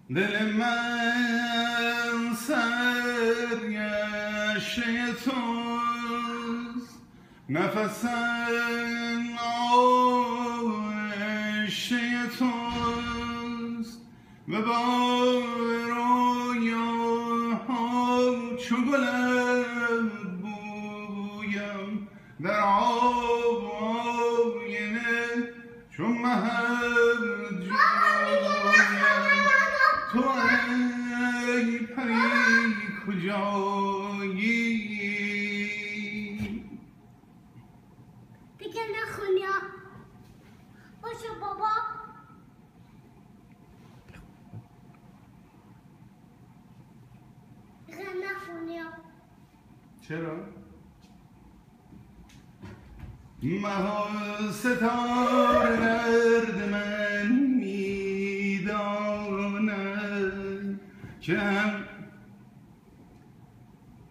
دل من سرگشته توست، نفسم آغشته توست و با رویاها چو گل بویم در آب آینه چو مهم جویم. تو ای پری کجایی؟ دیگه نخونیا باشو بابا. دیگه نخونیا. چرا؟ ماه ستاره درد من میداند که هم